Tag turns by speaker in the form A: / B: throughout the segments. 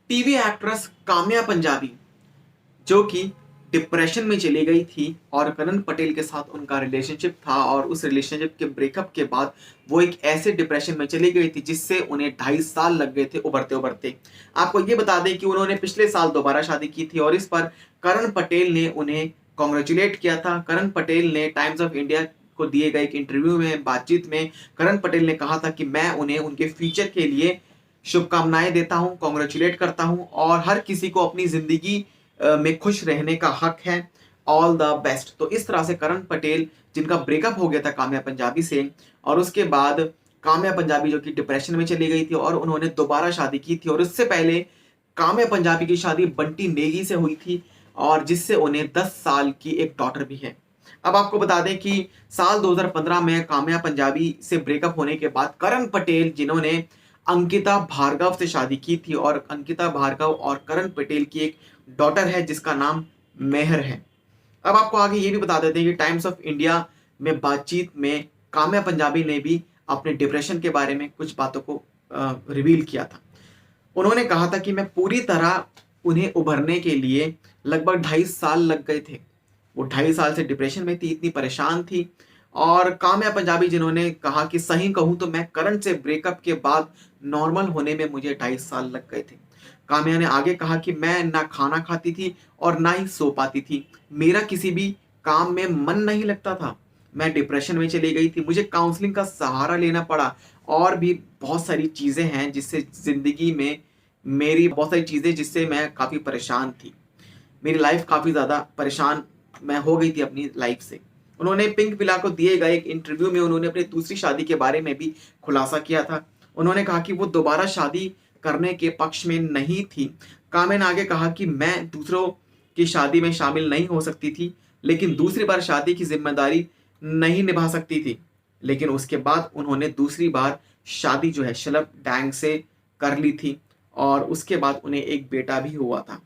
A: TV actress Kamya Punjabi जो कि depression में चली गई थी और करण पटेल के साथ उनका रिलेशनशिप था और उस रिलेशनशिप के ब्रेकअप के बाद वो एक ऐसे डिप्रेशन में चली गई थी जिससे उन्हें 2.5 साल लग गए थे उभरते उभरते। आपको ये बता दें कि उन्होंने पिछले साल दोबारा शादी की थी और इस पर करण पटेल ने उन्हें कॉन्ग्रेचुलेट किया था। करण पटेल ने टाइम्स ऑफ इंडिया को दिए गए एक इंटरव्यू में बातचीत में करण पटेल ने कहा था कि मैं उन्हें उनके फ्यूचर के लिए शुभकामनाएं देता हूं, कॉन्ग्रेचुलेट करता हूं और हर किसी को अपनी जिंदगी में खुश रहने का हक है। All the best. तो इस तरह से करण पटेल जिनका ब्रेकअप हो गया था काम्या पंजाबी से और उसके बाद काम्या पंजाबी जो कि डिप्रेशन में चली गई थी और उन्होंने दोबारा शादी की थी और उससे पहले काम्या पंजाबी की शादी बंटी नेगी से हुई थी और जिससे उन्हें 10 साल की एक डॉटर भी है। अब आपको बता दें कि साल 2015 में काम्या पंजाबी से ब्रेकअप होने के बाद करण पटेल जिन्होंने अंकिता भार्गव से शादी की थी और अंकिता भार्गव और करण पटेल की एक डॉटर है जिसका नाम मेहर है। अब आपको आगे ये भी बता देते हैं कि टाइम्स ऑफ इंडिया में बातचीत में काम्या पंजाबी ने भी अपने डिप्रेशन के बारे में कुछ बातों को रिवील किया था। उन्होंने कहा था कि मैं पूरी तरह उन्हें उभरने के लिए लगभग 2.5 साल लग गए थे। वो 2.5 साल से डिप्रेशन में थी, इतनी परेशान थी। और काम्या पंजाबी जिन्होंने कहा कि सही कहूं तो मैं करण से ब्रेकअप के बाद नॉर्मल होने में मुझे 2.5 साल लग गए थे। काम्या ने आगे कहा कि मैं ना खाना खाती थी और ना ही सो पाती थी। मेरा किसी भी काम में मन नहीं लगता था। मैं डिप्रेशन में चली गई थी, मुझे काउंसलिंग का सहारा लेना पड़ा और भी बहुत सारी चीजें हैं जिससे जिंदगी में मेरी बहुत सारी चीजें जिससे मैं काफी परेशान थी। मेरी लाइफ काफी ज्यादा परेशान मैं हो गई थी अपनी लाइफ से। उन्होंने पिंक विला को दिए गए एक इंटरव्यू में उन्होंने अपनी दूसरी शादी के बारे में भी खुलासा किया था। उन्होंने कहा कि वो दोबारा शादी करने के पक्ष में नहीं थी। काम्या ने आगे कहा कि मैं दूसरों की शादी में शामिल नहीं हो सकती थी, लेकिन दूसरी बार शादी की जिम्मेदारी नहीं निभा सकती थी। लेकिन उसके बाद उन्होंने दूसरी बार शादी जो है शलभ डैंग से कर ली थी और उसके बाद उन्हें एक बेटा भी हुआ था।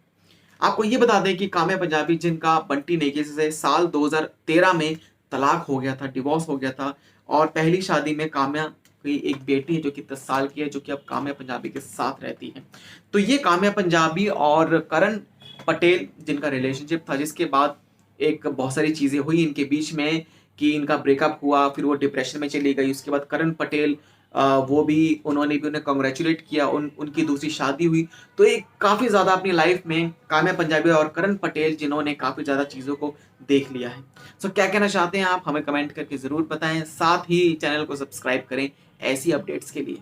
A: आपको ये बता दें कि काम्या पंजाबी जिनका बंटी नेगी से साल 2013 में तलाक हो गया था, डिवोर्स हो गया था और पहली शादी में काम्या की एक बेटी है जो कि 10 साल की है, जो कि अब काम्या पंजाबी के साथ रहती है। तो ये काम्या पंजाबी और करण पटेल जिनका रिलेशनशिप था, जिसके बाद एक बहुत सारी चीजें हुई इनके बीच में कि इनका ब्रेकअप हुआ, फिर वो डिप्रेशन में चली गई। उसके बाद करण पटेल वो भी उन्होंने भी उन्हें कॉन्ग्रेचुलेट किया, उनकी दूसरी शादी हुई। तो एक काफी ज्यादा अपनी लाइफ में काम्या पंजाबी और करण पटेल जिन्होंने काफी ज्यादा चीजों को देख लिया है। सो क्या कहना चाहते हैं आप हमें कमेंट करके जरूर बताएं। साथ ही चैनल को सब्सक्राइब करें ऐसी अपडेट्स के लिए।